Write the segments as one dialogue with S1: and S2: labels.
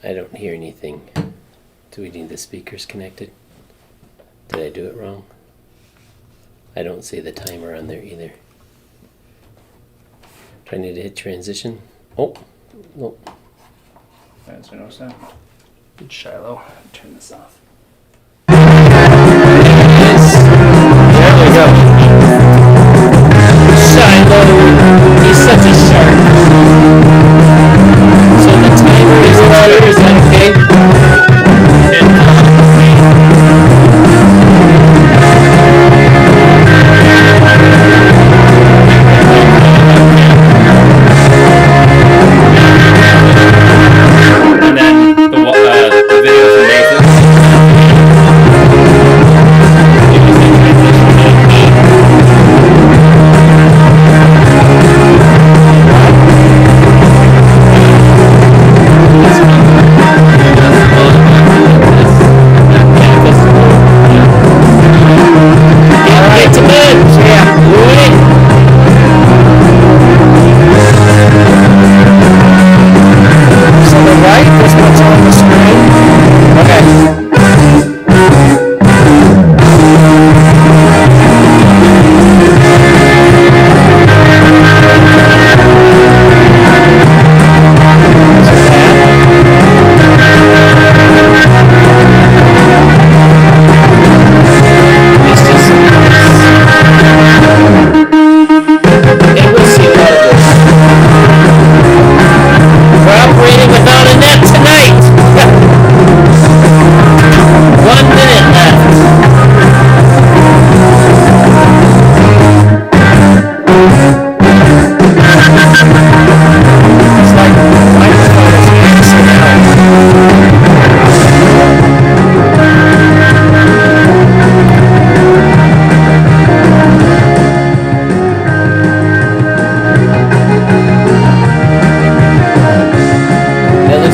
S1: I don't hear anything. Do we need the speakers connected? Did I do it wrong? I don't see the timer on there either. Do I need to hit transition? Oh, no.
S2: That's no sound. Shiloh, turn this off.
S1: There we go. Shiloh, he's such a shark. So the timer is on, is that okay?
S2: And then the video from Nathan.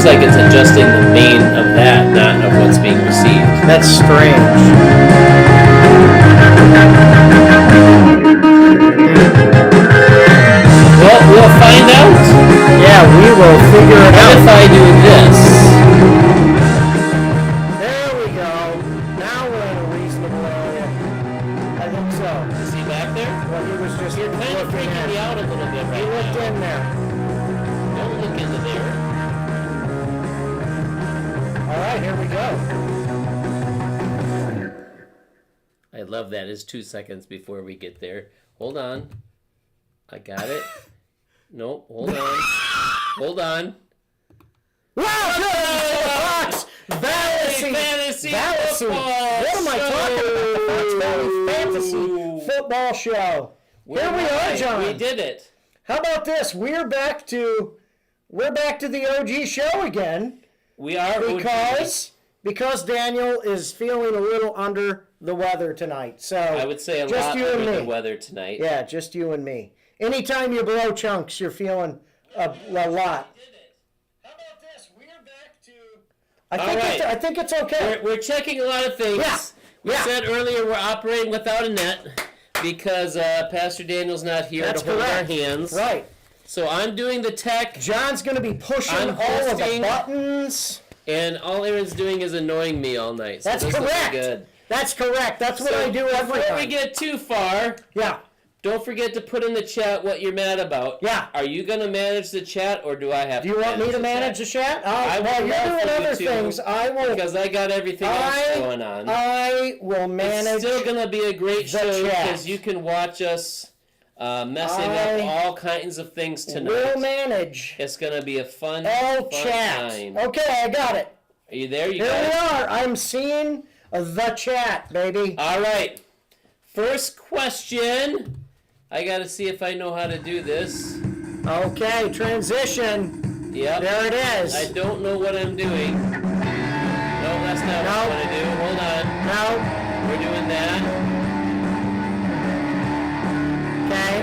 S1: Like it's adjusting the main of that, not of what's being received.
S3: That's strange.
S1: Well, we'll find out.
S3: Yeah, we will figure it out.
S1: What if I do this?
S3: There we go. Now we're in a reasonable area. I think so.
S1: Is he back there?
S3: Well, he was just
S1: You're kind of freaking me out a little bit right
S3: He looked
S1: now.
S3: in there.
S1: Don't look into there.
S3: All right, here we go.
S1: I love that. It's 2 seconds before we get there. Hold on. I got it. Nope. Hold on. Hold on.
S3: Fox
S1: Fantasy football
S3: What am I talking about? The Fox Valley Fantasy Football Show. Here we are, John.
S1: We did it.
S3: How about this? We're back to the OG show again.
S1: We are
S3: because Daniel is feeling a little under the weather tonight. So
S1: I would say a
S3: just
S1: lot
S3: you and
S1: under
S3: me.
S1: the weather tonight.
S3: Yeah, just you and me. Anytime you blow chunks, you're feeling a lot. How about this? We're back to. I think it's okay.
S1: We're checking a lot of things.
S3: Yeah.
S1: We said earlier we're operating without a net because Pastor Daniel's not here
S3: That's
S1: to hold
S3: correct.
S1: our hands.
S3: Right.
S1: So I'm doing the tech.
S3: John's going to be pushing
S1: I'm
S3: all of the
S1: hosting.
S3: buttons.
S1: And all Aaron's doing is annoying me all night. So
S3: That's
S1: this looks
S3: correct.
S1: Good.
S3: That's correct. That's what
S1: So
S3: I do every
S1: before
S3: time.
S1: we get too far,
S3: Yeah.
S1: don't forget to put in the chat what you're mad about.
S3: Yeah.
S1: Are you going to manage the chat or do I have to
S3: Do you want me to manage the chat? While you're doing other things, I will.
S1: Because I got everything else going on.
S3: I will manage.
S1: It's still going to be a great
S3: the
S1: show
S3: chat.
S1: because you can watch us messing up all kinds of things tonight.
S3: We'll manage
S1: It's going to be a fun
S3: chat.
S1: time.
S3: Okay, I got it.
S1: Are you there? You
S3: Here
S1: got
S3: we
S1: it?
S3: are. I'm seeing the chat, baby.
S1: All right. First question. I got to see if I know how to do this.
S3: Okay, transition.
S1: Yep.
S3: There it is.
S1: I don't know what I'm doing. No, that's not what I want to do. Hold on.
S3: No.
S1: We're doing that.
S3: Okay.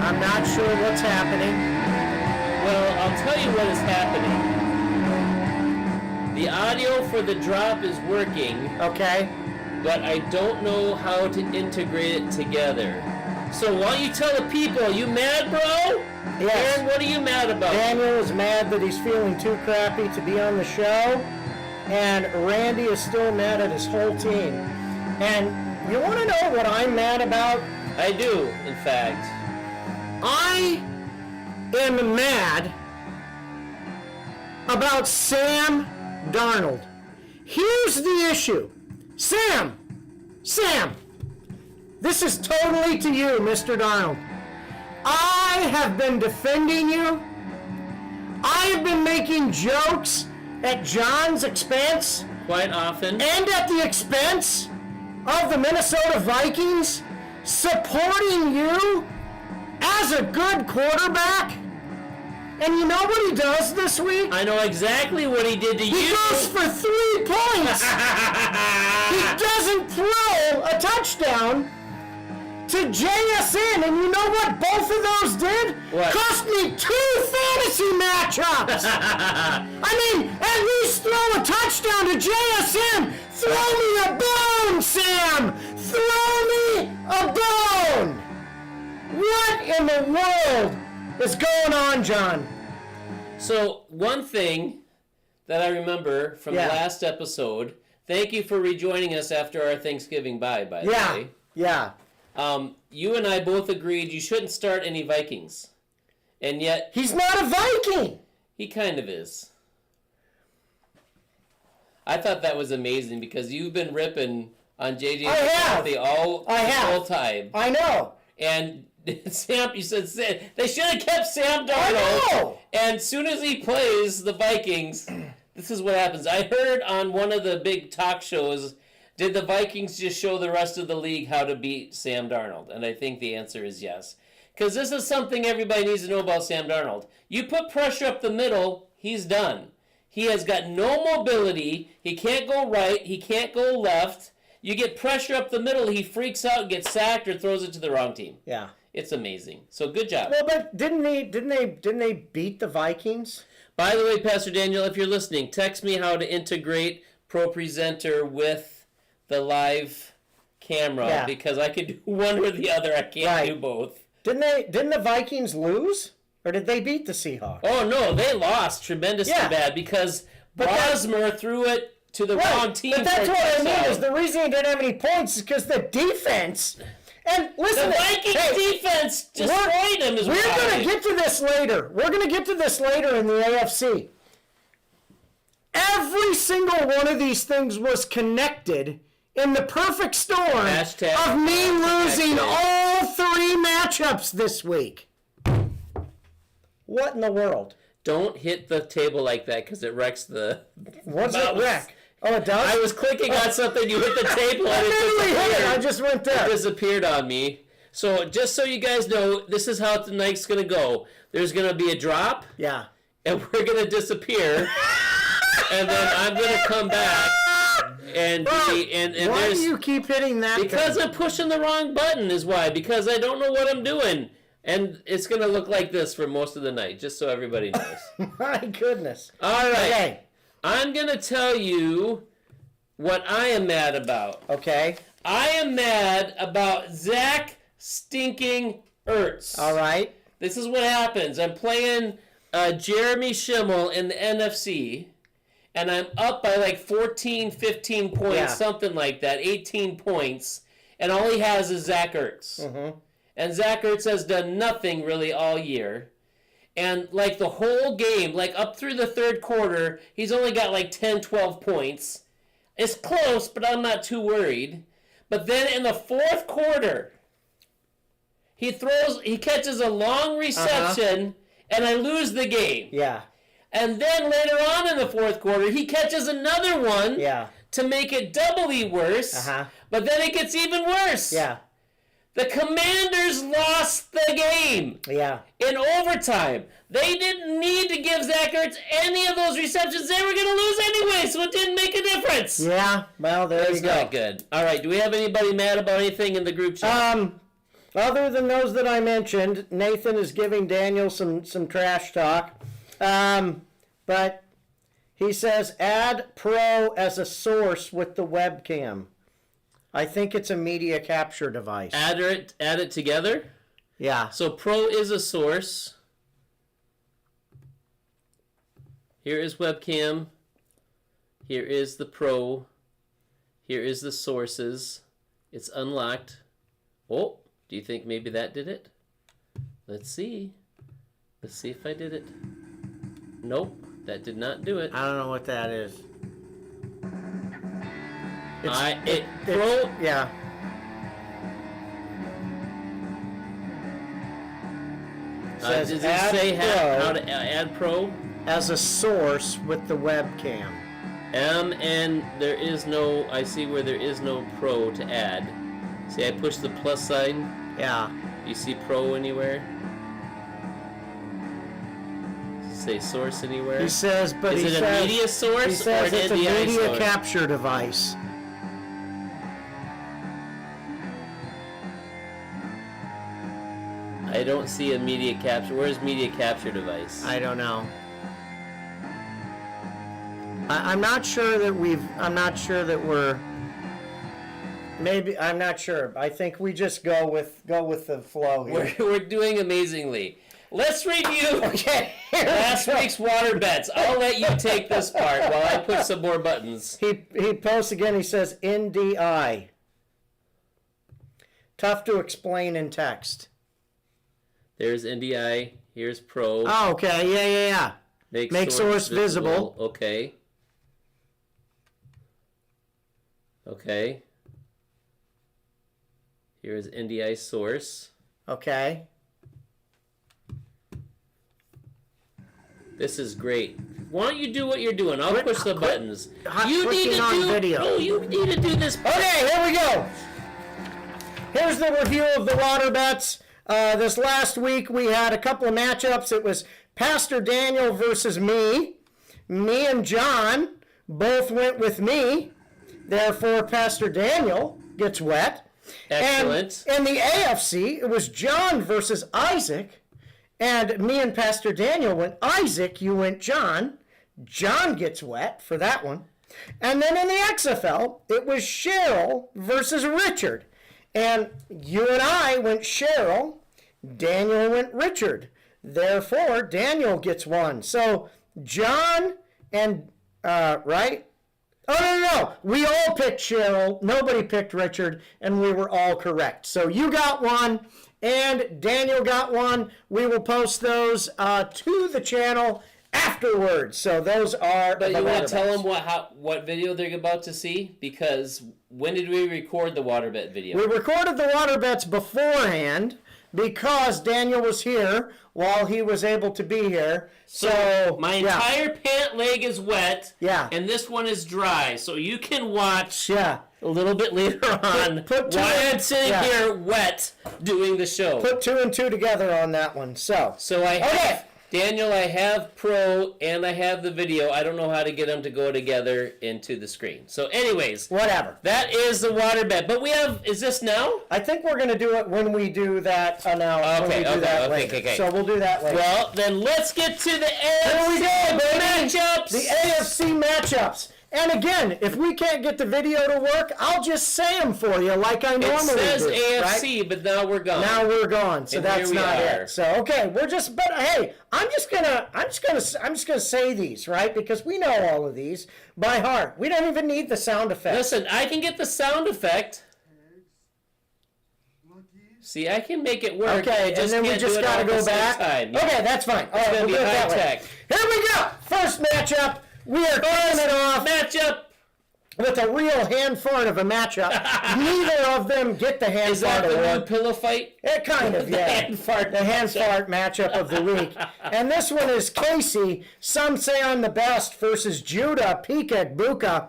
S3: I'm not sure what's happening.
S1: Well, I'll tell you what is happening. The audio for the drop is working,
S3: Okay.
S1: but I don't know how to integrate it together. So why don't you tell the people, you mad, bro?
S3: Yes.
S1: Aaron, what are you mad about?
S3: Daniel is mad that he's feeling too crappy to be on the show, and Randy is still mad at his whole team. And you want to know what I'm mad about?
S1: I do, in fact.
S3: I am mad about Sam Darnold. Here's the issue. Sam, this is totally to you, Mr. Darnold. I have been defending you. I have been making jokes at John's expense
S1: Quite often.
S3: and at the expense of the Minnesota Vikings, supporting you as a good quarterback. And you know what he does this week?
S1: I know exactly what he did to
S3: He
S1: you.
S3: goes for 3 points. He doesn't throw a touchdown to JSN, and you know what both of those did?
S1: What?
S3: Cost me 2 fantasy matchups. I mean, at least throw a touchdown to JSN. Throw me a bone, Sam. Throw me a bone. What in the world is going on, John?
S1: So, one thing that I remember from
S3: Yeah.
S1: the last episode, thank you for rejoining us after our Thanksgiving bye, by the
S3: Yeah,
S1: way.
S3: yeah.
S1: You and I both agreed you shouldn't start any Vikings. And yet,
S3: He's not a Viking.
S1: he kind of is. I thought that was amazing because you've been ripping on JJ
S3: I have.
S1: McCarthy all
S3: I
S1: this
S3: have.
S1: whole time.
S3: I know.
S1: And Sam, you said they should have kept Sam Darnold.
S3: I know.
S1: And as soon as he plays the Vikings, this is what happens. I heard on one of the big talk shows, did the Vikings just show the rest of the league how to beat Sam Darnold? And I think the answer is yes. Because this is something everybody needs to know about Sam Darnold. You put pressure up the middle, he's done. He has got no mobility. He can't go right. He can't go left. You get pressure up the middle, he freaks out, gets sacked, or throws it to the wrong team.
S3: Yeah.
S1: It's amazing. So good job.
S3: Well, but didn't they beat the Vikings?
S1: By the way, Pastor Daniel, if you're listening, text me how to integrate ProPresenter with the live camera,
S3: Yeah.
S1: because I could do one or the other. I can't
S3: Right.
S1: do both.
S3: Didn't the Vikings lose, or did they beat the Seahawks?
S1: Oh no, they lost tremendously
S3: Yeah.
S1: bad because
S3: But
S1: Bosmer threw it to the wrong team.
S3: But that's
S1: for a
S3: what I mean.
S1: touchdown.
S3: Is the reason he didn't have any points is because the defense. And listen,
S1: The Vikings defense destroyed him.
S3: We're going to get to this later. We're going to get to this later in the AFC. Every single one of these things was connected in the perfect storm
S1: Hashtag
S3: of me losing
S1: connected.
S3: all 3 matchups this week. What in the world?
S1: Don't hit the table like that because it wrecks the.
S3: What's
S1: mouse.
S3: it wreck? Oh, it does?
S1: I was clicking on something. You hit the table
S3: I
S1: and it
S3: literally hit it. I
S1: disappeared.
S3: just went
S1: It
S3: there.
S1: disappeared on me. So just so you guys know, this is how tonight's gonna go. There's gonna be a drop,
S3: Yeah.
S1: and we're gonna disappear, and then I'm gonna come back and be and
S3: Why
S1: there's
S3: do you keep hitting that?
S1: because
S3: thing?
S1: I'm pushing the wrong button is why, because I don't know what I'm doing, and it's gonna look like this for most of the night, just so everybody knows.
S3: My goodness.
S1: All right,
S3: Okay.
S1: I'm gonna tell you what I am mad about.
S3: Okay.
S1: I am mad about Zach stinking Ertz.
S3: All right.
S1: This is what happens. I'm playing Jeremy Schimmel in the NFC, and I'm up by like 14, 15 points,
S3: Yeah.
S1: something like that, 18 points, and all he has is Zach Ertz.
S3: Mm-hmm.
S1: And Zach Ertz has done nothing really all year. And like the whole game, like up through the third quarter, he's only got like 10, 12 points. It's close, but I'm not too worried. But then in the fourth quarter, he catches a long reception, and I lose the game.
S3: Yeah.
S1: And then later on in the fourth quarter, he catches another one
S3: Yeah.
S1: to make it doubly worse.
S3: Uh-huh.
S1: But then it gets even worse.
S3: Yeah.
S1: The Commanders lost the game
S3: Yeah.
S1: in overtime. They didn't need to give Zach Ertz any of those receptions. They were going to lose anyway, so it didn't make a difference.
S3: Yeah. Well, there
S1: That's
S3: you go.
S1: not good. All right, do we have anybody mad about anything in the group chat?
S3: Other than those that I mentioned, Nathan is giving Daniel some trash talk. But he says add Pro as a source with the webcam. I think it's a media capture device.
S1: Add it together.
S3: Yeah.
S1: So Pro is a source. Here is webcam. Here is the Pro. Here is the sources. It's unlocked. Oh, do you think maybe that did it? Let's see. Let's see if I did it. Nope, that did not do it.
S3: I don't know what that is.
S1: Pro.
S3: Yeah.
S1: Does it say how to add Pro?
S3: As a source with the webcam.
S1: And there is no, I see where there is no Pro to add. See, I push the plus sign.
S3: Yeah.
S1: You see Pro anywhere? Does it say source anywhere?
S3: He says, but
S1: is
S3: he
S1: it
S3: says,
S1: a media source
S3: he says
S1: or an
S3: it's a
S1: NDI
S3: media
S1: source?
S3: capture device.
S1: I don't see a media capture. Where's media capture device?
S3: I don't know. I'm not sure that we're. Maybe I'm not sure. I think we just go with the flow here.
S1: We're doing amazingly. Let's review
S3: Okay.
S1: last week's water bets. I'll let you take this part while I push some more buttons.
S3: He posts again. He says NDI. Tough to explain in text.
S1: There's NDI. Here's Pro.
S3: Oh, okay. Yeah. Make source visible.
S1: Okay. Okay. Here's NDI source.
S3: Okay.
S1: This is great. Why don't you do what you're doing? I'll push the buttons.
S3: Clicking on video.
S1: No, you need to do this.
S3: Okay, here we go. Here's the review of the water bets. This last week we had a couple of matchups. It was Pastor Daniel versus me. Me and John both went with me. Therefore, Pastor Daniel gets wet.
S1: Excellent.
S3: And in the AFC, it was John versus Isaac. And me and Pastor Daniel went Isaac, you went John. John gets wet for that one. And then in the XFL, it was Cheryl versus Richard. And you and I went Cheryl, Daniel went Richard. Therefore, Daniel gets one. So, John and, right? Oh, no. We all picked Cheryl. Nobody picked Richard. And we were all correct. So, you got one. And Daniel got one. We will post those to the channel afterwards. So those are.
S1: But you want to tell them what video they're about to see? Because when did we record the water bet video?
S3: We recorded the water bets beforehand because Daniel was here while he was able to be here. So
S1: my entire pant leg is wet.
S3: Yeah.
S1: And this one is dry. So you can watch.
S3: Yeah.
S1: A little bit later on, why I'm sitting here wet doing the show.
S3: Put 2 and 2 together on that one. So
S1: I have, Daniel, I have Pro and I have the video. I don't know how to get them to go together into the screen. So anyways.
S3: Whatever.
S1: That is the water bet. But we have, is this now?
S3: I think we're going to do it when we do that now.
S1: Okay.
S3: So we'll do that later.
S1: Well, then let's get to the AFC
S3: Here we go, baby.
S1: matchups.
S3: The AFC matchups. And again, if we can't get the video to work, I'll just say them for you like I normally do.
S1: It says AFC,
S3: right?
S1: but now we're gone.
S3: Now we're gone, so
S1: and
S3: that's not
S1: are.
S3: it. So okay, but hey, I'm just gonna say these, right? Because we know all of these by heart. We don't even need the sound effect.
S1: Listen, I can get the sound effect. See, I can make it work.
S3: Okay, and then we just gotta go back.
S1: Yeah.
S3: Okay, that's fine. All right, we'll do it that way. Here we go. First matchup. We are kicking it off.
S1: Matchup
S3: with a real hand fart of a matchup. Neither of them get the hand fart award.
S1: Is that the new pillow fight?
S3: It kind of, yeah.
S1: The hand fart
S3: matchup of the week. And this one is Casey, some say I'm the best, versus Judah, Pika, Buka.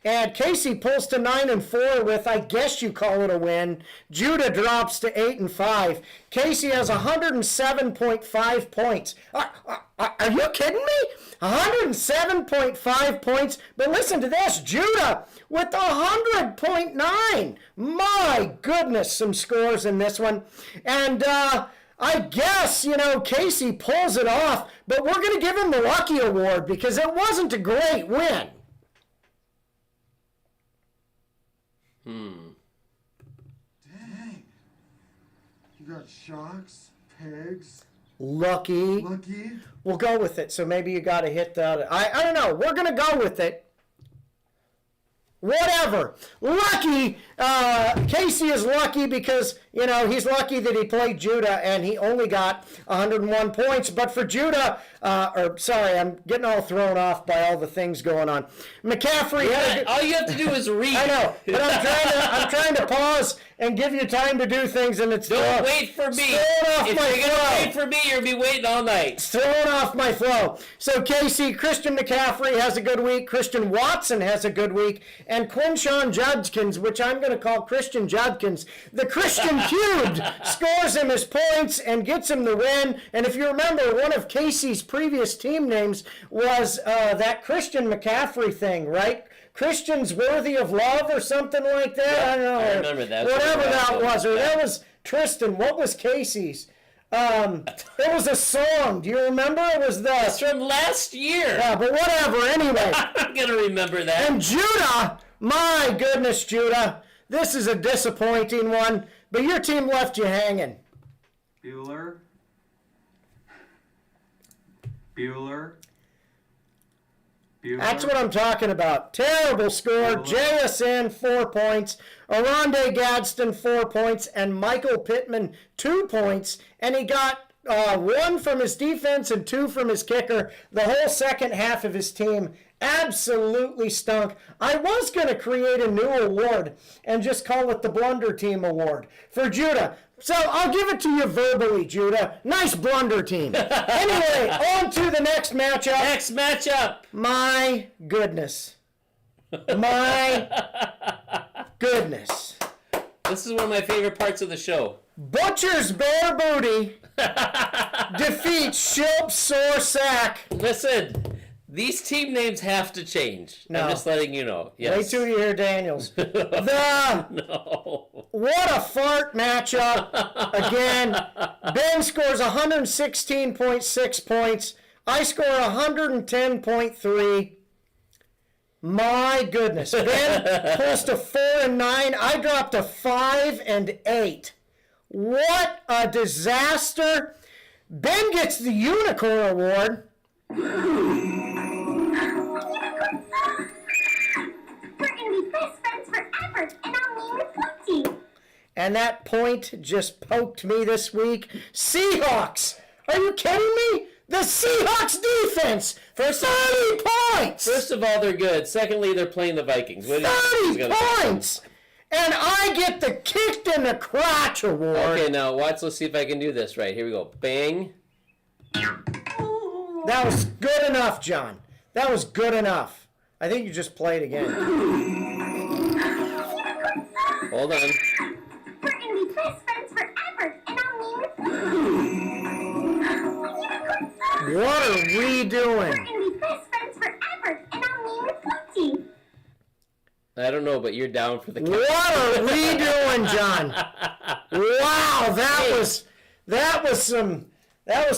S3: And Casey pulls to 9-4 with, I guess you call it a win. Judah drops to 8-5. Casey has 107.5 points. Are you kidding me? 107.5 points. But listen to this, Judah with 100.9. My goodness, some scores in this one. And I guess, Casey pulls it off. But we're going to give him the Lucky Award because it wasn't a great win.
S4: You got shocks, pegs,
S3: Lucky.
S4: lucky.
S3: We'll go with it. So maybe you got to hit the. I don't know. We're going to go with it. Whatever. Lucky. Casey is lucky because, he's lucky that he played Judah and he only got 101 points. But for Judah, I'm getting all thrown off by all the things going on. McCaffrey.
S1: All you have to do is read.
S3: I know, but I'm trying to pause and give you time to do things, and it's
S1: Don't wait for me. If you're gonna wait for me, you'll be waiting all night.
S3: It's throwing off my flow. So Casey, Christian McCaffrey has a good week. Christian Watson has a good week, and Quinshawn Judkins, which I'm going to call Christian Judkins, the Christian cubed, scores him his points and gets him the win. And if you remember, one of Casey's previous team names was that Christian McCaffrey thing, right? Christians worthy of love or something like that.
S1: Yeah,
S3: I don't know.
S1: I remember that.
S3: Whatever that was. Or that was Tristan. What was Casey's? It was a song. Do you remember? It was the...
S1: It's from last year.
S3: Yeah, but whatever. Anyway.
S1: I'm going to remember that.
S3: And Judah, my goodness, Judah. This is a disappointing one. But your team left you hanging.
S5: Bueller.
S3: That's what I'm talking about. Terrible score. JSN, 4 points. Aronde Gadsden, 4 points. And Michael Pittman, 2 points. And he got 1 from his defense and 2 from his kicker. The whole second half of his team absolutely stunk. I was going to create a new award and just call it the Blunder Team Award for Judah. So I'll give it to you verbally, Judah. Nice blunder team. Anyway, on to the next matchup.
S1: Next matchup.
S3: My goodness. My goodness.
S1: This is one of my favorite parts of the show.
S3: Butcher's Bear Booty defeats Shilp's Sore Sack.
S1: Listen, these team names have to change.
S3: No.
S1: I'm just letting you know. Yes.
S3: Wait till you hear Daniels.
S1: No.
S3: What a fart matchup. Again, Ben scores 116.6 points. I score 110.3. My goodness. Ben pulls to 4 and 9. I dropped to 5 and 8. What a disaster. Ben gets the Unicorn Award.
S6: We're gonna be best friends forever, and I'll name you Plenty.
S3: And that point just poked me this week. Seahawks! Are you kidding me? The Seahawks defense for 30 points!
S1: First of all, they're good. Secondly, they're playing the Vikings.
S3: 30 points! And I get the kicked in the crotch award.
S1: Okay, now watch. Let's see if I can do this right. Here we go. Bang.
S3: That was good enough, John. That was good enough. I think you just played again.
S1: Hold on.
S6: We're gonna be best friends forever, and I'll name you Plenty.
S3: What are we doing?
S6: We're gonna be best friends forever, and I'll name you Plenty.
S1: I don't know, but you're down for the count.
S3: What are we doing, John? Wow, that was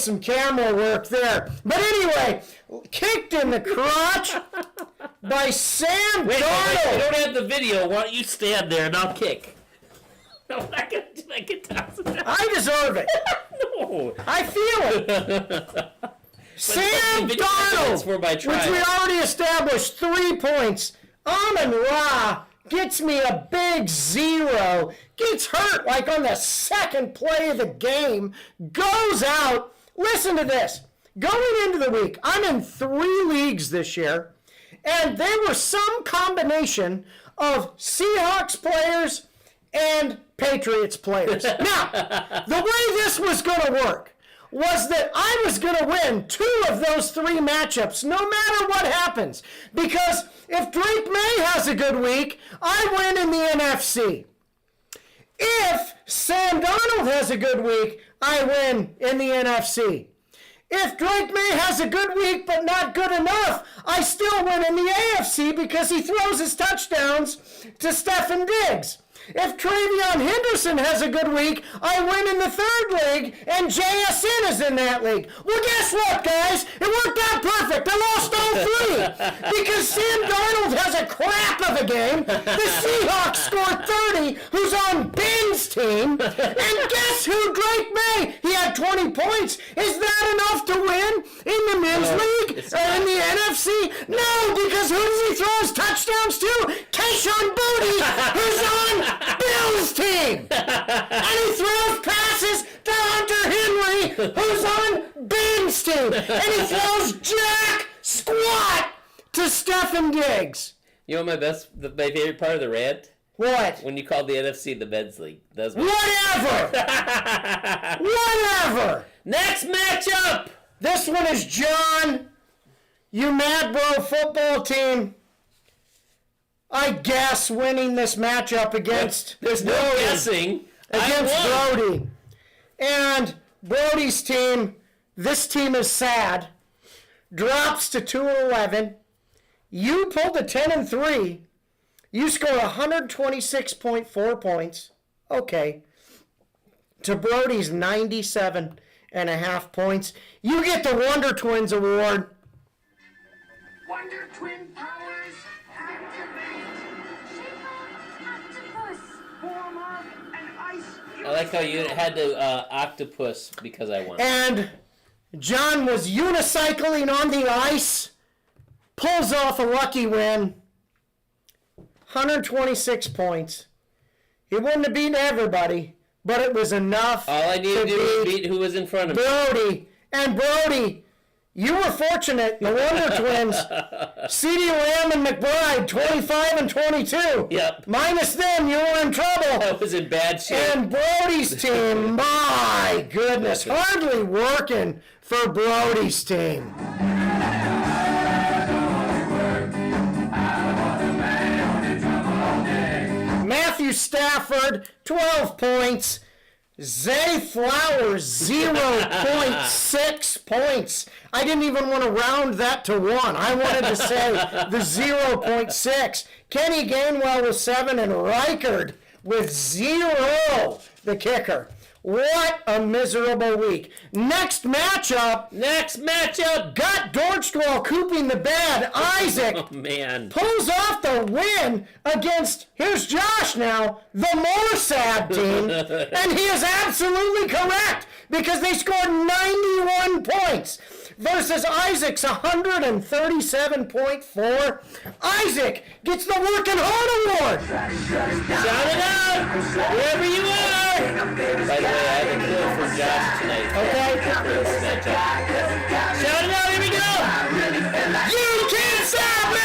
S3: some camera work there. But anyway, kicked in the crotch by Sam
S1: Wait,
S3: Darnold.
S1: I don't have the video. Why don't you stand there and I'll kick? No, I'm not gonna do that guitar.
S3: I deserve it.
S1: No.
S3: I feel it. Sam
S1: the video
S3: Darnold,
S1: for my
S3: which
S1: trial.
S3: we already established, 3 points. Amon-Ra gets me a big 0. Gets hurt like on the second play of the game. Goes out. Listen to this. Going into the week, I'm in 3 leagues this year. And they were some combination of Seahawks players and Patriots players. Now, the way this was going to work was that I was going to win 2 of those 3 matchups, no matter what happens. Because if Drake May has a good week, I win in the NFC. If Sam Darnold has a good week, I win in the NFC. If Drake May has a good week but not good enough, I still win in the AFC because he throws his touchdowns to Stefan Diggs. If Travion Henderson has a good week, I win in the third league, and JSN is in that league. Well, guess what, guys? It worked out perfect. I lost all three because Sam Darnold has a crap of a game. The Seahawks scored 30, who's on Ben's team, and guess who Drake May? He had 20 points. Is that enough to win in the men's league or in the NFC? No, because who does he throw his touchdowns to? Kayshawn Boutte, who's on Bill's team. And he throws passes to Hunter Henry, who's on Ben's team. And he throws jack squat to Stefan Diggs.
S1: You know my favorite part of the rant?
S3: What?
S1: When you called the NFC the men's league. That's what
S3: Whatever! Whatever!
S1: Next matchup!
S3: This one is John. You Mad Bro football team. I guess winning this matchup against
S1: There's no
S3: Brody.
S1: guessing.
S3: Against
S1: I won.
S3: Brody. And Brody's team, this team is sad, drops to 2-11. You pulled a 10-3. You score 126.4 points. Okay. To Brody's 97.5 points. You get the Wonder Twins Award.
S4: Wonder Twin powers activate.
S6: Octopus.
S4: Form up an ice.
S1: I like how you had to octopus because I won.
S3: And John was unicycling on the ice. Pulls off a lucky win. 126 points. He wouldn't have beaten everybody, but it was enough
S1: All I needed to do was beat who was in front of me.
S3: Brody. And Brody, you were fortunate. The Wonder Twins, CeeDee Lamb and McBride, 25 and 22.
S1: Yep.
S3: Minus them, you were in trouble.
S1: I was in bad shape.
S3: And Brody's team, my goodness, hardly working for Brody's team. Matthew Stafford, 12 points. Zay Flowers, 0.6 points. I didn't even want to round that to 1. I wanted to say the 0.6. Kenny Gainwell with 7 and Reichard with 0, the kicker. What a miserable week. Next matchup, got Dortched while cooping the bed. Isaac
S1: Oh, man.
S3: pulls off the win against, here's Josh now, the more sad team. And he is absolutely correct because they scored 91 points versus Isaac's 137.4. Isaac gets the Working Hard Award.
S1: Shout it out! Wherever you are! By the way, I have a clue for Josh tonight.
S3: Okay.
S1: For this matchup. Shout it out, here we go!
S3: You can't stop me!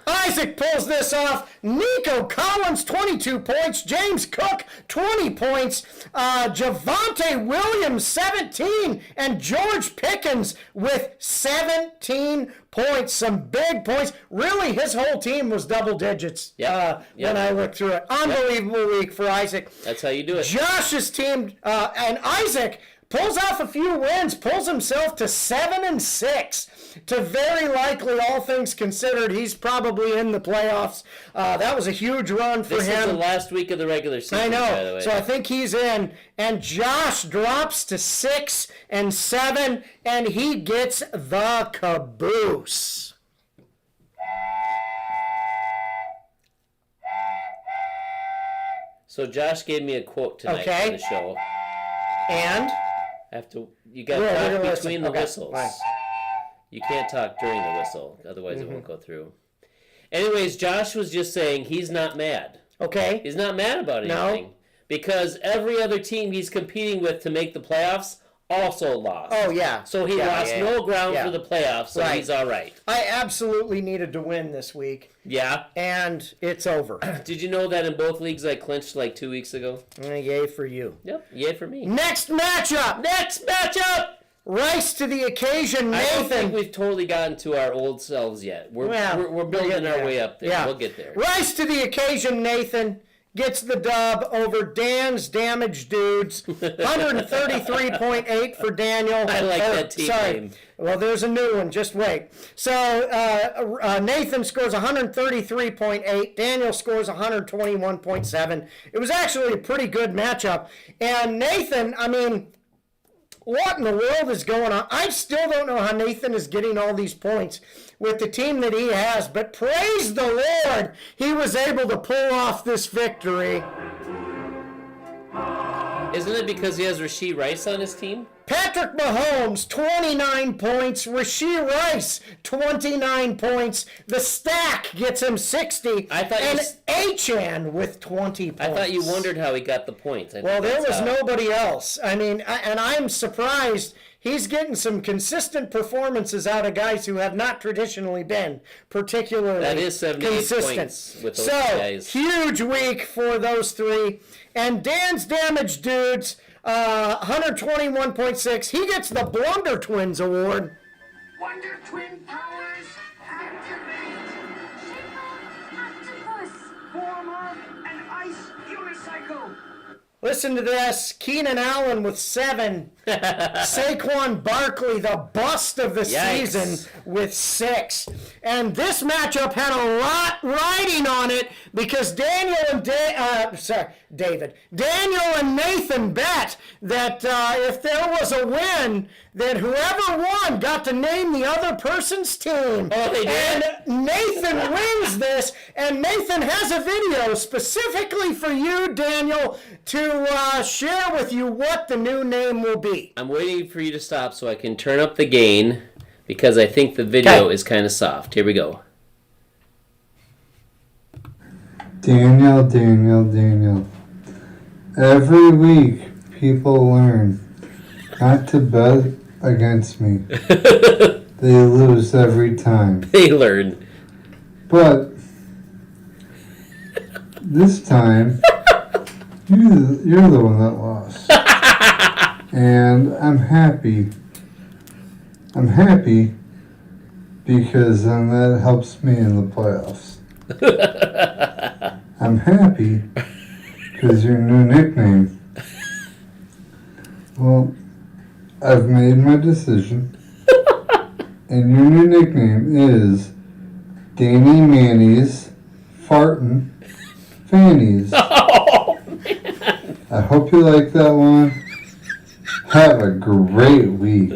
S3: Isaac pulls this off. Nico Collins, 22 points. James Cook, 20 points. Javonte Williams, 17. And George Pickens with 17 points. Some big points. Really, his whole team was double digits when I looked through it. Unbelievable week for Isaac.
S1: That's how you do it.
S3: Josh's team and Isaac pulls off a few wins, pulls himself to 7-6. To very likely, all things considered, he's probably in the playoffs. That was a huge run for
S1: This is
S3: him.
S1: the last week of the regular season,
S3: I know.
S1: by the way.
S3: So I think he's in. And Josh drops to 6-7, and he gets the caboose.
S1: So Josh gave me a quote tonight
S3: Okay.
S1: for the show.
S3: And
S1: You got to
S3: We're gonna
S1: talk
S3: listen.
S1: between the
S3: Okay,
S1: whistles.
S3: fine.
S1: You can't talk during the whistle, otherwise
S3: Mm-hmm.
S1: it won't go through. Anyways, Josh was just saying he's not mad.
S3: okay,
S1: He's not mad about
S3: No.
S1: anything. Because every other team he's competing with to make the playoffs also lost.
S3: oh yeah.
S1: So he
S3: Yeah,
S1: lost
S3: yeah,
S1: no ground
S3: yeah.
S1: for the playoffs, so
S3: Right.
S1: he's all right.
S3: I absolutely needed to win this week,
S1: Yeah.
S3: and it's over.
S1: Did you know that in both leagues I clinched like 2 weeks ago?
S3: Yay for you.
S1: Yep. Yay for me.
S3: Next matchup. Rise to the occasion,
S1: I don't think
S3: Nathan.
S1: we've totally gotten to our old selves yet. We're
S3: Well,
S1: we're
S3: we're
S1: building
S3: getting
S1: our
S3: there.
S1: way up there.
S3: Yeah.
S1: We'll get there.
S3: Rise to the occasion, Nathan. gets the dub over Dan's Damaged Dudes. 133.8 for Daniel.
S1: I like that team name.
S3: Well, there's a new one. Just wait. So Nathan scores 133.8. Daniel scores 121.7. It was actually a pretty good matchup. And Nathan, I mean, what in the world is going on? I still don't know how Nathan is getting all these points with the team that he has. But praise the Lord, he was able to pull off this victory.
S1: Isn't it because he has Rashee Rice on his team?
S3: Patrick Mahomes, 29 points. Rashee Rice, 29 points. The stack gets him 60. And Achan with 20 points.
S1: I thought you wondered how he got the points.
S3: Well, there was nobody else. I mean, and I'm surprised he's getting some consistent performances out of guys who have not traditionally been particularly
S1: that is 78
S3: consistent.
S1: Points with those guys.
S3: Huge week for those three. And Dan's Damaged Dudes, 121.6. He gets the Blunder Twins Award.
S4: Wonder Twin powers activate.
S6: Octopus.
S4: Form of an ice unicycle.
S3: Listen to this. Keenan Allen with 7. Saquon Barkley, the bust of the season, with 6. And this matchup had a lot riding on it because Daniel and Nathan bet that if there was a win, that whoever won got to name the other person's team.
S1: Oh, they did?
S3: And Nathan wins this, and Nathan has a video specifically for you, Daniel, to share with you what the new name will be.
S1: I'm waiting for you to stop so I can turn up the gain because I think the video is kind of soft. Here we go.
S7: Daniel. Every week, people learn not to bet against me. They lose every time.
S1: They learn.
S7: But this time, you're the one that lost. And I'm happy. I'm happy because then that helps me in the playoffs. I'm happy because your new nickname. Well, I've made my decision. And your new nickname is Danny Manny's Fartin' Fannies.
S1: Oh, man.
S7: I hope you like that one. Have a great week.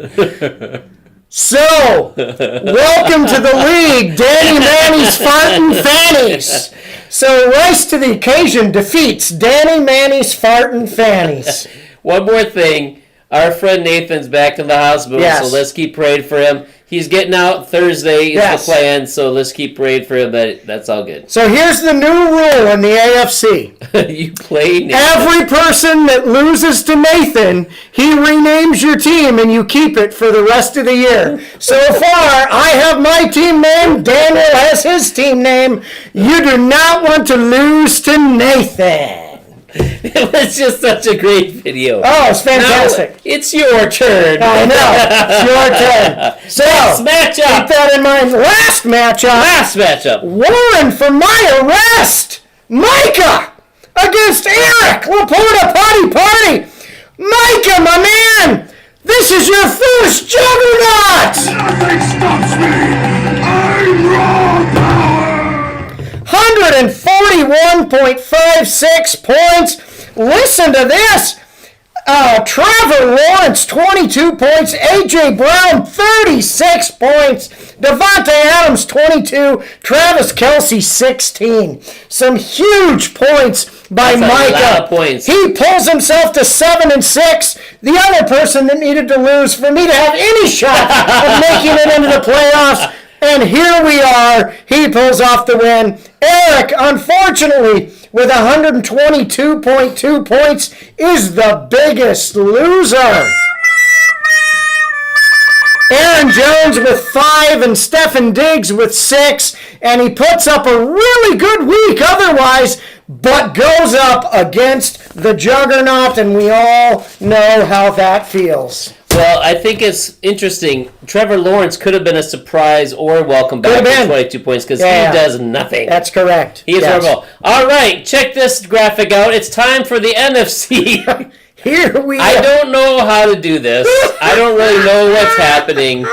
S3: So, welcome to the league, Danny Manny's Fartin' Fannies. So, Rise to the Occasion defeats Danny Manny's Fartin' Fannies.
S1: One more thing. Our friend Nathan's back in the hospital, so let's keep praying for him. He's getting out Thursday is the plan, so let's keep praying for him. That's all good.
S3: So here's the new rule in the AFC.
S1: You play Nathan.
S3: Every person that loses to Nathan, he renames your team and you keep it for the rest of the year. So far, I have my team name. Daniel has his team name. You do not want to lose to Nathan.
S1: It was just such a great video.
S3: Oh, it's fantastic.
S1: Now, it's your turn.
S3: I know. It's your turn. So,
S1: next matchup.
S3: Keep that in mind. Last matchup. Warren for my arrest. Micah against Eric. Laporta Party. Micah, my man. This is your first juggernaut.
S4: Nothing stops me. I'm raw power.
S3: 141.56 points. Listen to this. Trevor Lawrence, 22 points. A.J. Brown, 36 points. Devontae Adams, 22. Travis Kelce, 16. Some huge points by Micah.
S1: A lot of points.
S3: He pulls himself to 7-6. The other person that needed to lose for me to have any shot of making it into the playoffs. And here we are. He pulls off the win. Eric, unfortunately, with 122.2 points, is the biggest loser. Aaron Jones with 5 and Stefan Diggs with 6. And he puts up a really good week otherwise, but goes up against the juggernaut, and we all know how that feels.
S1: Well, I think it's interesting. Trevor Lawrence could have been a surprise or welcome back
S3: Could have
S1: with
S3: been.
S1: 22 points because
S3: Yeah.
S1: he does nothing.
S3: That's correct.
S1: He's horrible. All right, check this graphic out. It's time for the NFC.
S3: Here we
S1: I
S3: are.
S1: don't know how to do this. I don't really know what's happening,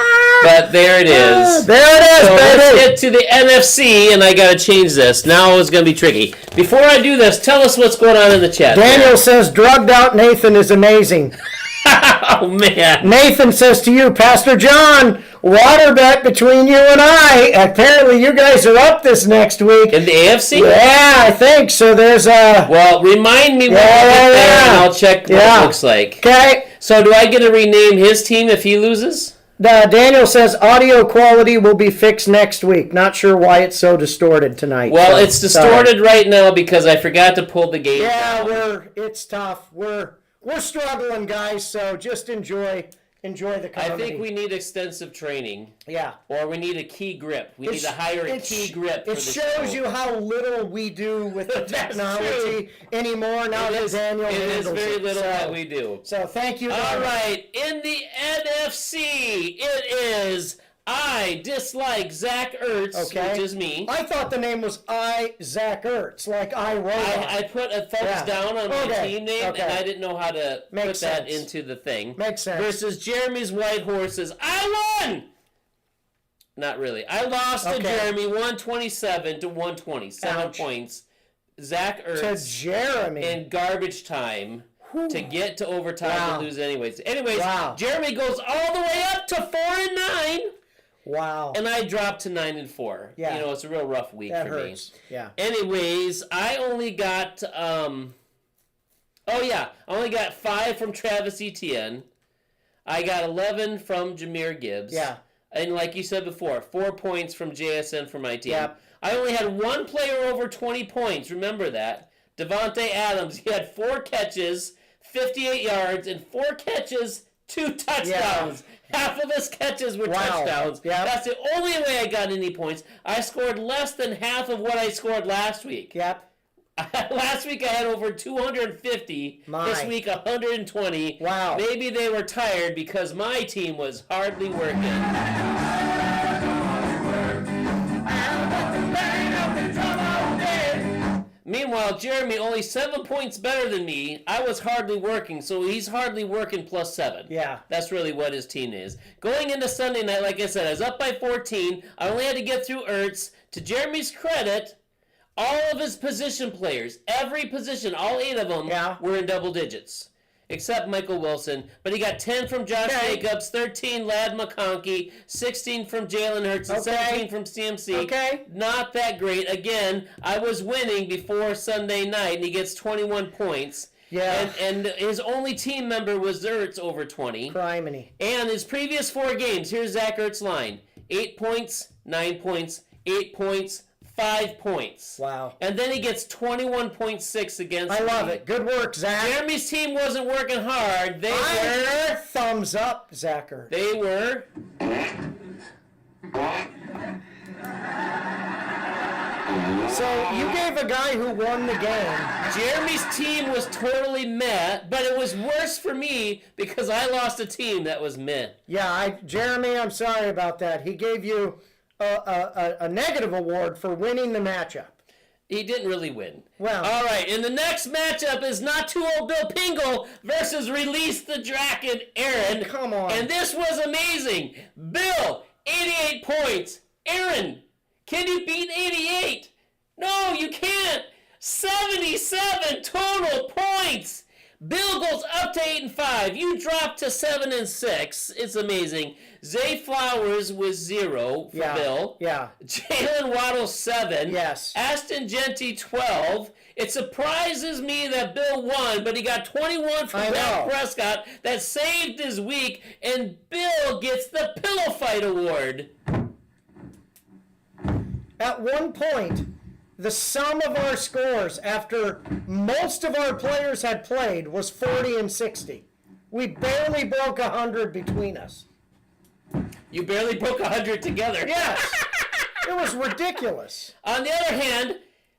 S1: but there it is.
S3: There it is,
S1: So let's
S3: baby.
S1: get to the NFC, and I gotta change this. Now it's gonna be tricky. Before I do this, tell us what's going on in the chat.
S3: Daniel says, drugged out Nathan is amazing.
S1: Oh man.
S3: Nathan says to you, Pastor John, water bet between you and I. Apparently you guys are up this next week.
S1: In the AFC?
S3: Yeah, I think. So there's a...
S1: Well, remind me when I
S3: Yeah,
S1: get there,
S3: yeah.
S1: and I'll check what
S3: Yeah.
S1: it looks like.
S3: Okay.
S1: So do I get to rename his team if he loses?
S3: Daniel says audio quality will be fixed next week. Not sure why it's so distorted tonight.
S1: Well,
S3: so,
S1: it's distorted right now because I forgot to pull the game
S3: Yeah,
S1: down.
S3: it's tough. We're struggling, guys. So just enjoy the
S1: I
S3: comedy.
S1: think we need extensive training,
S3: Yeah.
S1: or we need a key grip. We need to hire a key grip for
S3: It
S1: the
S3: shows
S1: show.
S3: you how little we do with the
S1: That's
S3: technology anymore. Now
S1: It
S3: that
S1: is,
S3: Daniel
S1: it is
S3: handles
S1: very
S3: it.
S1: little
S3: so,
S1: that we do.
S3: So thank you.
S1: All
S3: Daniel.
S1: right, in the NFC, it is I dislike Zach Ertz,
S3: Okay.
S1: which is me.
S3: I thought the name was Zach Ertz, like I wrote.
S1: I put a thumbs
S3: Yeah.
S1: down on my
S3: Okay,
S1: team name,
S3: okay.
S1: and I didn't know how to
S3: Makes
S1: put that
S3: sense.
S1: into the thing.
S3: Makes sense.
S1: Versus Jeremy's White Horses. I won! Not really. I lost to
S3: Okay.
S1: Jeremy 127 to 120. 7
S3: Ouch.
S1: points. Zach
S3: to
S1: Ertz
S3: Jeremy.
S1: in garbage time to get to overtime
S3: Wow.
S1: and lose anyways. Anyways,
S3: Wow.
S1: Jeremy goes all the way up to 4-9,
S3: Wow.
S1: and I dropped to 9-4.
S3: Yeah.
S1: You know, it's a real rough week
S3: That
S1: for
S3: hurts.
S1: me.
S3: Yeah.
S1: Anyways, I only got I only got 5 from Travis Etienne. I got 11 from Jahmyr Gibbs.
S3: Yeah.
S1: And like you said before, 4 points from JSN for my team.
S3: Yep.
S1: I only had one player over 20 points. Remember that. Devontae Adams. He had 4 catches, 58 yards, and 4 catches, 2 touchdowns. Half of his catches were
S3: Wow.
S1: touchdowns.
S3: Yep.
S1: That's the only way I got any points. I scored less than half of what I scored last week.
S3: Yep.
S1: Last week I had over 250.
S3: My.
S1: This week 120.
S3: Wow.
S1: Maybe they were tired because my team was hardly working. Meanwhile, Jeremy only 7 points better than me. I was hardly working, so he's hardly working plus 7.
S3: Yeah.
S1: That's really what his team is. Going into Sunday night, like I said, I was up by 14. I only had to get through Ertz. To Jeremy's credit, all of his position players, every position, all 8 of them,
S3: Yeah.
S1: were in double digits. Except Michael Wilson. But he got 10 from Josh
S3: Okay.
S1: Jacobs, 13 Lad McConkey, 16 from Jalen Hurts, and
S3: Okay.
S1: 17 from CMC.
S3: Okay.
S1: Not that great. Again, I was winning before Sunday night, and he gets 21 points.
S3: Yeah.
S1: And his only team member was Ertz over 20.
S3: Criminy.
S1: And his previous 4 games, here's Zach Ertz's line. 8 points, 9 points, 8 points, 5 points.
S3: Wow.
S1: And then he gets 21.6 against
S3: I
S1: me.
S3: love it. Good work, Zach.
S1: Jeremy's team wasn't working hard. They were.
S3: Thumbs up, Zacher.
S1: They were.
S3: So you gave a guy who won the game.
S1: Jeremy's team was totally meh, but it was worse for me because I lost a team that was meh.
S3: Yeah, Jeremy, I'm sorry about that. He gave you a negative award for winning the matchup.
S1: He didn't really win.
S3: Well.
S1: All right, and the next matchup is Not Too Old Bill Pingle versus Release the Dragon Aaron.
S3: Come on.
S1: And this was amazing. Bill, 88 points. Aaron, can you beat 88? No, you can't. 77 total points. Bill goes up to 8-5. You drop to 7-6. It's amazing. Zay Flowers was 0 for Bill.
S3: Yeah.
S1: Jalen Waddle 7.
S3: Yes.
S1: Aston Genty 12. It surprises me that Bill won, but he got 21 from
S3: I
S1: Dak
S3: know.
S1: Prescott. That saved his week, and Bill gets the Pillow Fight Award.
S3: At one point, the sum of our scores after most of our players had played was 40 and 60. We barely broke 100 between us.
S1: You barely broke 100 together.
S3: Yes. It was ridiculous.
S1: On the other hand,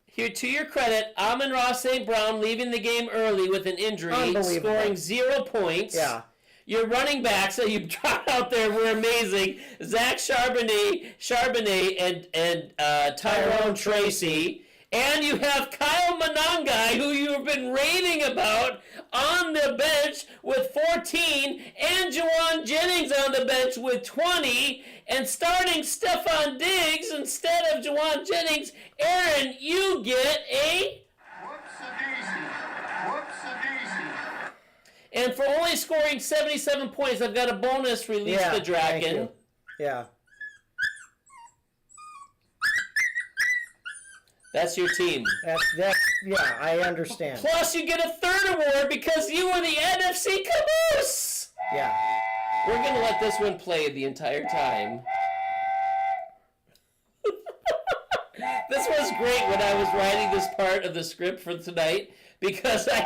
S1: here to your credit, Amon-Ra St. Brown leaving the game early with an injury,
S3: Unbelievable.
S1: scoring 0 points.
S3: Yeah.
S1: Your running backs that you brought out there were amazing. Zach Charbonnet, and Tyrone Tracy. And you have Kyle Monangai, who you've been raving about, on the bench with 14, and Jawan Jennings on the bench with 20, and starting Stephon Diggs instead of Jawan Jennings. Aaron, you get a...
S4: Whoops-a-daisy.
S1: And for only scoring 77 points, I've got a bonus, Release the Dragon.
S3: Thank you. Yeah.
S1: That's your team.
S3: Yeah, I understand.
S1: Plus, you get a third award because you were the NFC Caboose.
S3: Yeah.
S1: We're going to let this one play the entire time. This was great when I was writing this part of the script for tonight because I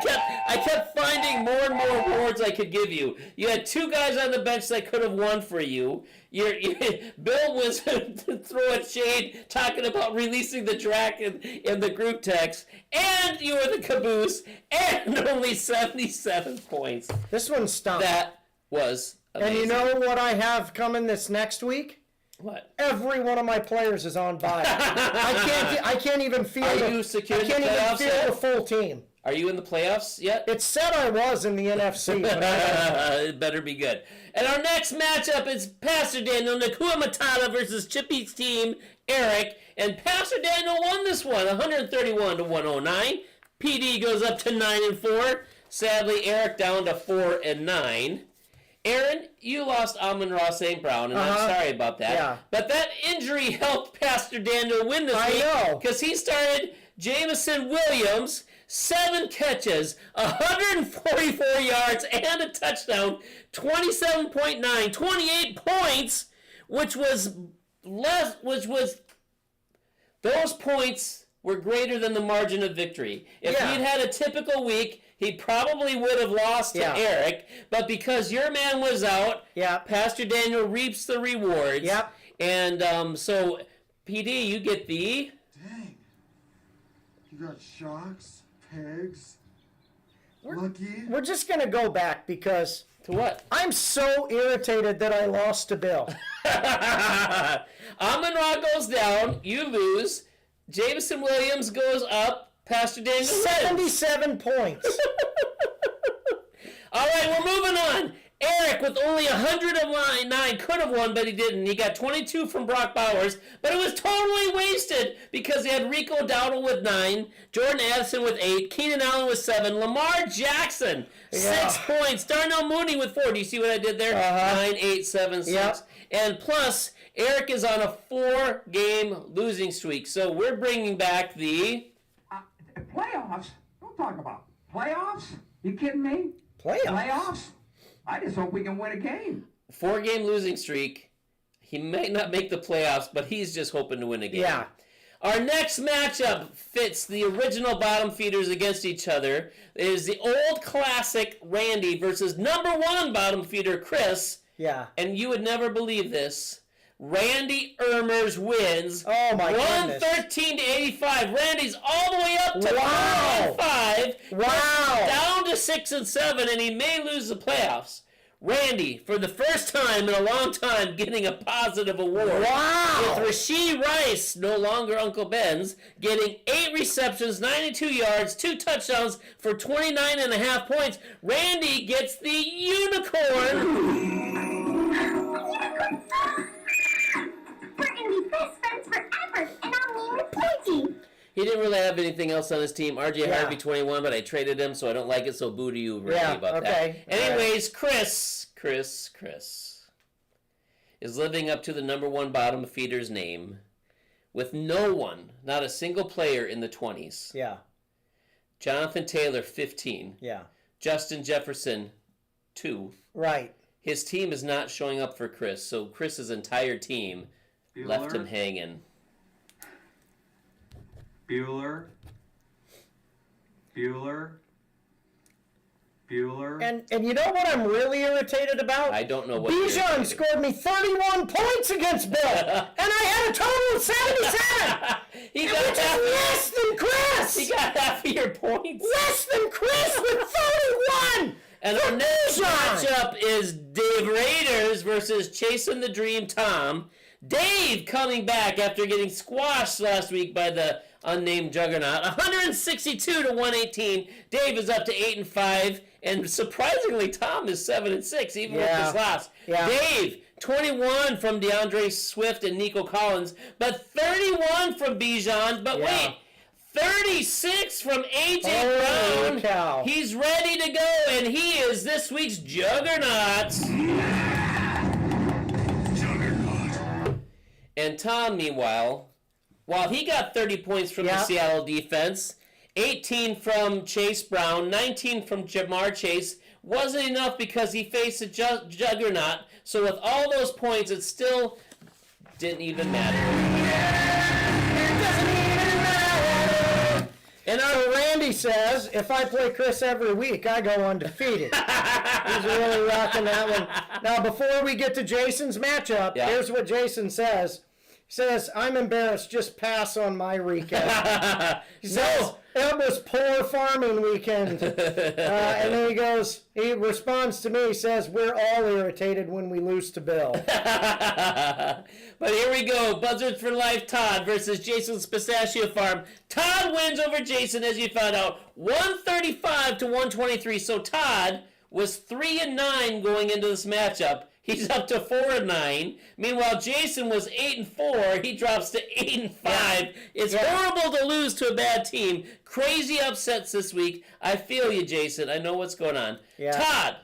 S1: kept finding more and more awards I could give you. You had two guys on the bench that could have won for you. Bill was throwing shade, talking about releasing the dragon in the group text, and you were the caboose, and only 77 points.
S3: This one stunk.
S1: That was amazing.
S3: And you know what I have coming this next week?
S1: What?
S3: Every one of my players is on bye. I can't even feel.
S1: Are you secured
S3: I can't
S1: the
S3: even
S1: playoffs
S3: feel
S1: yet?
S3: the full team.
S1: Are you in the playoffs yet?
S3: It said I was in the NFC, but
S1: It better be good. And our next matchup is Pastor Daniel Nakua Matata versus Chippy's team, Eric. And Pastor Daniel won this one, 131 to 109. PD goes up to 9-4. Sadly, Eric down to 4-9. Aaron, you lost Amon-Ra St. Brown, and I'm sorry about that.
S3: Yeah.
S1: But that injury helped Pastor Daniel win this week.
S3: I know.
S1: Because he started Jameson Williams, 7 catches, 144 yards, and a touchdown, 27.9, 28 points, which was those points were greater than the margin of victory. If he'd had a typical week, he probably would have lost to Eric, but because your man was out, Pastor Daniel reaps the rewards.
S3: Yep.
S1: And so, PD, you get the...
S4: Dang. You got shocks, pegs, lucky.
S3: we're just gonna go back because
S1: To what?
S3: I'm so irritated that I lost to Bill.
S1: Amon-Ra goes down, you lose. Jameson Williams goes up. Pastor Daniel wins.
S3: 77 points.
S1: All right, we're moving on. Eric, with only 109, could have won, but he didn't. He got 22 from Brock Bowers, but it was totally wasted because he had Rico Dowdle with 9, Jordan Addison with 8, Keenan Allen with 7, Lamar Jackson, 6 points, Darnell Mooney with 4. Do you see what I did there? 9, 8, 7, 6.
S3: Yep.
S1: And plus, Eric is on a 4-game losing streak, so we're bringing back the...
S5: Playoffs? Don't talk about playoffs. You kidding me? Playoffs? I just hope we can win a game.
S1: 4-game losing streak. He might not make the playoffs, but he's just hoping to win a game.
S3: Yeah.
S1: Our next matchup fits the original bottom feeders against each other. It is the old classic Randy versus number 1 bottom feeder Chris.
S3: Yeah.
S1: And you would never believe this. Randy Ermers wins.
S3: Oh my goodness.
S1: 113 to 85. Randy's all the way up to 5.
S3: Wow.
S1: Down to 6 and 7, and he may lose the playoffs. Randy, for the first time in a long time, getting a positive award.
S3: Wow.
S1: With Rashee Rice, no longer Uncle Ben's, getting 8 receptions, 92 yards, 2 touchdowns for 29.5 points. Randy gets the unicorn.
S6: We're gonna be best friends forever, and I'll name it Pointy.
S1: He didn't really have anything else on his team. RJ
S3: Yeah.
S1: Harvey 21, but I traded him, so I don't like it. So boo to you, Randy,
S3: Yeah,
S1: about
S3: okay.
S1: that. Anyways, Chris is living up to the number 1 bottom feeder's name with no one, not a single player in the 20s.
S3: Yeah.
S1: Jonathan Taylor, 15.
S3: Yeah.
S1: Justin Jefferson, 2.
S3: Right.
S1: His team is not showing up for Chris, so Chris's entire team left him hanging.
S5: Bueller.
S3: And you know what I'm really irritated about?
S1: I don't know what
S3: Bijan scored me 31 points against Bill, and I had a total of 77.
S1: He
S3: Which
S1: got
S3: is
S1: half.
S3: less than Chris.
S1: He got half of your points.
S3: Less than Chris with 31.
S1: And our next matchup is Dave Raiders versus Chasing the Dream Tom. Dave coming back after getting squashed last week by the unnamed juggernaut. 162 to 118. Dave is up to 8-5. And surprisingly, Tom is 7-6, even with this loss.
S3: Yeah.
S1: Dave, 21 from DeAndre Swift and Nico Collins, but 31 from Bijan. But wait, 36 from A.J. Brown.
S3: Cow.
S1: He's ready to go, and he is this week's juggernaut. And Tom, meanwhile, while he got 30 points from the Seattle defense, 18 from Chase Brown, 19 from Jamar Chase, wasn't enough because he faced a juggernaut. So with all those points, it still didn't even matter.
S3: It doesn't even matter. And our Randy says, if I play Chris every week, I go undefeated. He's really rocking that one. Now, before we get to Jason's matchup, here's what Jason says. He says, I'm embarrassed. Just pass on my weekend. He says, it was poor farming weekend. And then he responds to me, he says, we're all irritated when we lose to Bill.
S1: But here we go. Buzzards for Life Todd versus Jason's Pistachio Farm. Todd wins over Jason, as you found out, 135 to 123. So Todd was 3-9 going into this matchup. He's up to 4-9. Meanwhile, Jason was 8-4. He drops to 8-5. It's horrible to lose to a bad team. Crazy upsets this week. I feel you, Jason. I know what's going on. Todd,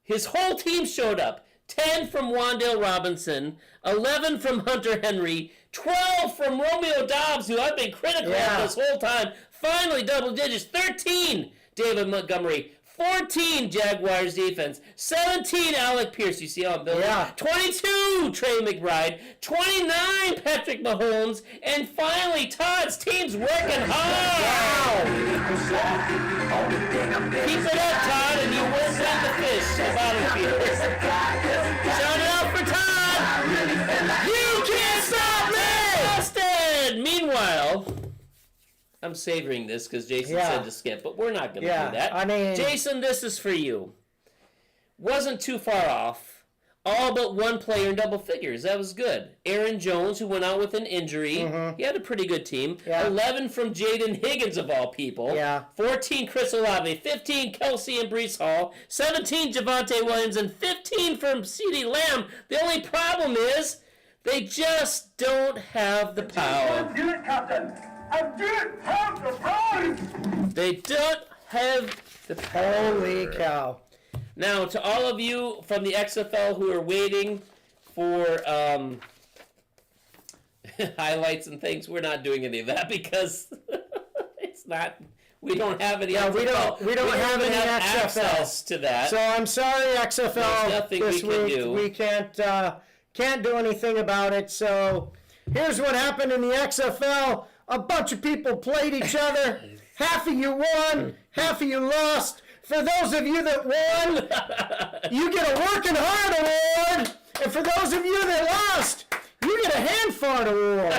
S1: his whole team showed up. 10 from Wandale Robinson, 11 from Hunter Henry, 12 from Romeo Dobbs, who I've been critical of this whole time. Finally, double digits. 13, David Montgomery. 14, Jaguars defense. 17, Alec Pierce. You see how I'm building? 22, Trey McBride. 29, Patrick Mahomes. And finally, Todd's team's working hard. Wow. Keep it up, Todd, and you won't win the fish. The bottom feeders. Shout it out for Todd. You can't stop me. Austin. Meanwhile, I'm savoring this because Jason said to skip, but we're not going to do that.
S3: I mean,
S1: Jason, this is for you. Wasn't too far off. All but one player in double figures. That was good. Aaron Jones, who went out with an injury. He had a pretty good team. 11 from Jaden Higgins, of all people. 14, Chris Olave. 15, Kelsey and Breece Hall. 17, Javonte Williams. And 15 from CeeDee Lamb. The only problem is they just don't have the power. They don't have the power.
S3: Holy cow.
S1: Now, to all of you from the XFL who are waiting for highlights and things, we're not doing any of that because it's not. We don't have any.
S3: We don't have any
S1: access to that.
S3: So I'm sorry, XFL.
S1: There's nothing
S3: this
S1: we can
S3: week.
S1: do.
S3: We can't do anything about it. So here's what happened in the XFL. A bunch of people played each other. Half of you won, half of you lost. For those of you that won, you get a working hard award. And for those of you that lost, you get a hand fart award.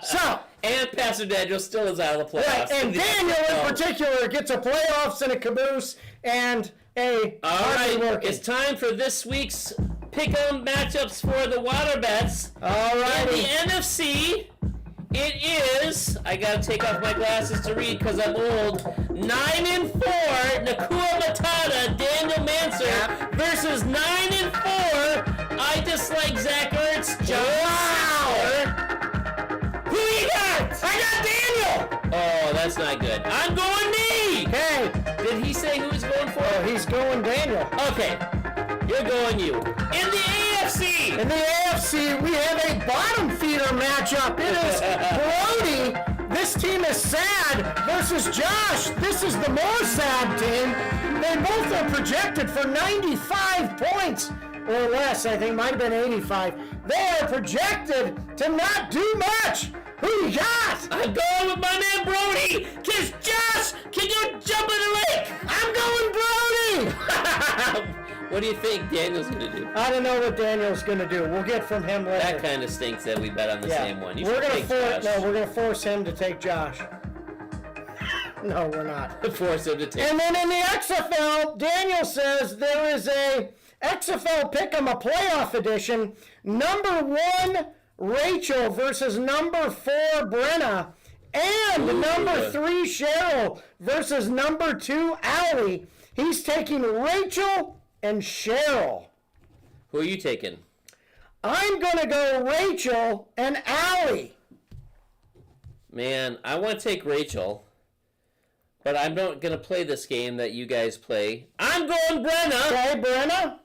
S3: So,
S1: and Pastor Daniel still is out of the playoffs.
S3: Right, and Daniel in particular gets a playoffs and a caboose and a hardly working.
S1: It's time for this week's pick-em matchups for the water bets.
S3: All right.
S1: In the NFC, it is, I gotta take off my glasses to read because I'm old, 9-4, Nakua Matata, Daniel Manser, versus 9-4, I dislike Zach Ertz, John Sauer. Who you got? I got Daniel! Oh, that's not good. I'm going me!
S3: Hey,
S1: did he say who he's going for?
S3: Oh, he's going Daniel.
S1: Okay, you're going you. In the AFC!
S3: In the AFC, we have a bottom feeder matchup. It is Brody. This team is sad versus Josh. This is the more sad team. They both are projected for 95 points or less. I think might have been 85. They are projected to not do much. Who you got?
S1: I'm going with my man Brody. Cause Josh can go jump in the lake.
S3: I'm going Brody.
S1: What do you think Daniel's going to do?
S3: I don't know what Daniel's going to do. We'll get from him later.
S1: That kind of stinks that we bet on the same one.
S3: We're going to force him to take Josh. No, we're not.
S1: Force him to take.
S3: And then in the XFL, Daniel says there is a XFL Pick'em, a playoff edition. Number 1, Rachel versus number 4, Brenna. And number 3, Cheryl versus number 2, Allie. He's taking Rachel and Cheryl.
S1: Who are you taking?
S3: I'm going to go Rachel and Allie.
S1: Man, I want to take Rachel. But I'm not going to play this game that you guys play. I'm going Brenna.
S3: Okay, Brenna.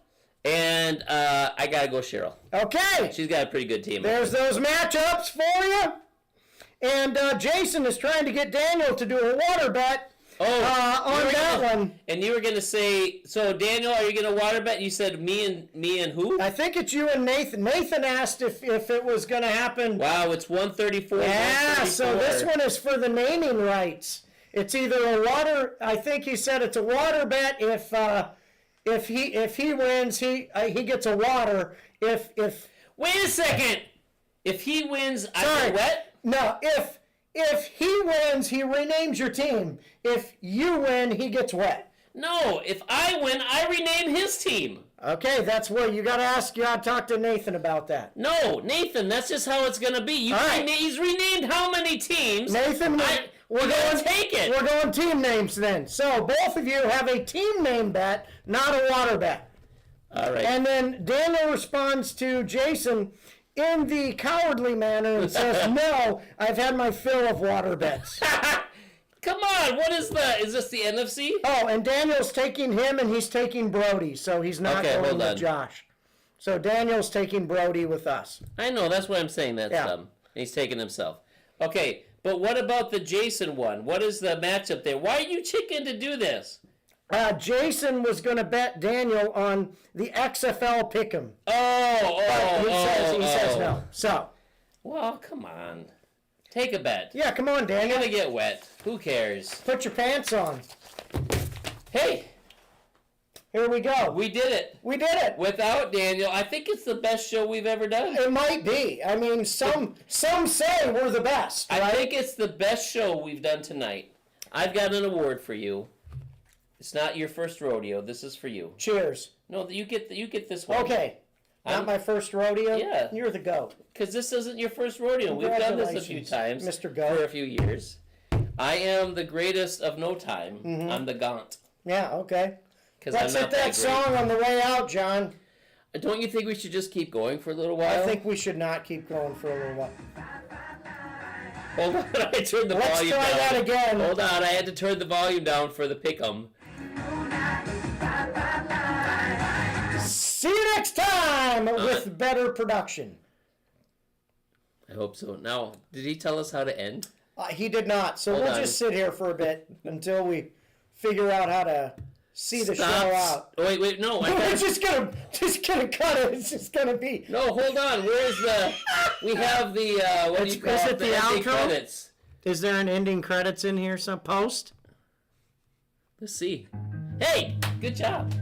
S1: And I got to go Cheryl.
S3: Okay.
S1: She's got a pretty good team.
S3: There's those matchups for you. And Jason is trying to get Daniel to do a water bet on that one.
S1: And you were going to say, so Daniel, are you going to water bet? You said me and who?
S3: I think it's you and Nathan. Nathan asked if it was going to happen.
S1: Wow, it's 134.
S3: Yeah, so this one is for the naming rights. It's either a water. I think he said it's a water bet. If he wins, he gets a water. If
S1: wait a second. If he wins, I
S3: sorry,
S1: get wet.
S3: No, if he wins, he renames your team. If you win, he gets wet.
S1: No, if I win, I rename his team.
S3: Okay, that's what you got to ask. You got to talk to Nathan about that.
S1: No, Nathan, that's just how it's gonna be. He's renamed how many teams?
S3: Nathan, we're going
S1: to take it.
S3: We're going team names then. So both of you have a team name bet, not a water bet.
S1: All right.
S3: And then Daniel responds to Jason in the cowardly manner and says, "No, I've had my fill of water bets."
S1: Come on, what is this the NFC?
S3: Oh, and Daniel's taking him and he's taking Brody, so he's not going with Josh. So Daniel's taking Brody with us.
S1: I know, that's what I'm saying. That's dumb. He's taking himself. Okay, but what about the Jason one? What is the matchup there? Why are you chicken to do this?
S3: Jason was going to bet Daniel on the XFL Pick'em.
S1: He
S3: says no. So.
S1: Well, come on. Take a bet.
S3: Yeah, come on, Daniel.
S1: You're going to get wet. Who cares?
S3: Put your pants on.
S1: Hey.
S3: Here we go.
S1: We did it.
S3: We did it.
S1: Without Daniel, I think it's the best show we've ever done.
S3: It might be. I mean, some say we're the best. Right?
S1: I think it's the best show we've done tonight. I've got an award for you. It's not your first rodeo. This is for you.
S3: Cheers.
S1: No, you get this one.
S3: Okay. Not my first rodeo?
S1: Yeah.
S3: You're the GOAT.
S1: Because this isn't your first rodeo. We've done this a few times.
S3: Mr. GOAT.
S1: For a few years. I am the greatest of no time.
S3: Mm-hmm.
S1: I'm the Gaunt.
S3: Yeah, okay.
S1: Let's
S3: hit that song on the way out, John.
S1: Don't you think we should just keep going for a little while?
S3: I think we should not keep going for a little while.
S1: Hold on, I turned the volume down.
S3: Let's try that again.
S1: Hold on, I had to turn the volume down for the pick'em.
S3: See you next time with better production.
S1: I hope so. Now, did he tell us how to end?
S3: He did not, so
S1: Hold
S3: we'll
S1: on.
S3: just sit here for a bit until we figure out how to see the show out.
S1: Oh, wait, no.
S3: We're just gonna cut it. It's just gonna be.
S1: No, hold on. Where's the? We have the. What do you call
S3: Is
S1: it?
S3: it the
S1: ending
S3: outro?
S1: Credits.
S3: Is there an ending credits in here? Some post?
S1: Let's see. Hey, good job.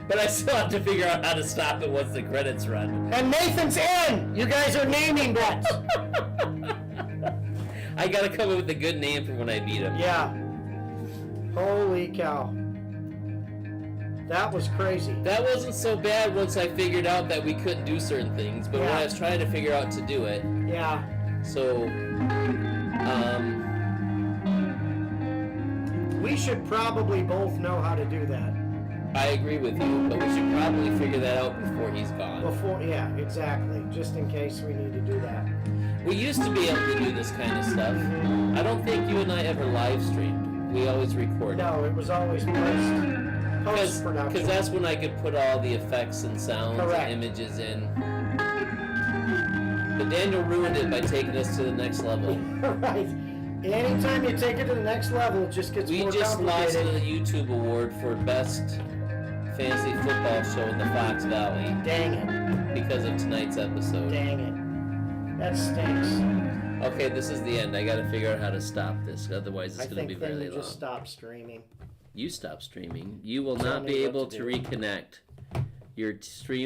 S1: But I still have to figure out how to stop it once the credits run.
S3: And Nathan's in. You guys are naming bets.
S1: I gotta come up with a good name for when I beat him.
S3: Yeah. Holy cow. That was crazy.
S1: That wasn't so bad once I figured out that we couldn't do certain things, but when I was trying to figure out to do it.
S3: Yeah.
S1: So,
S3: we should probably both know how to do that.
S1: I agree with you, but we should probably figure that out before he's gone.
S3: Yeah, exactly. Just in case we need to do that.
S1: We used to be able to do this kind of stuff. I don't think you and I ever live streamed. We always recorded.
S3: No, it was always post-production.
S1: Because that's when I could put all the effects and sounds and images in. But Daniel ruined it by taking us to the next level.
S3: Right. Anytime you take it to the next level, it just gets more complicated.
S1: We just lost the YouTube award for Best Fantasy Football Show in the Fox Valley.
S3: Dang it.
S1: Because of tonight's episode.
S3: Dang it. That stinks.
S1: Okay, this is the end. I gotta figure out how to stop this, otherwise it's gonna be very long.
S3: I think just stop streaming.
S1: You stop streaming. You will not be able to reconnect. Your stream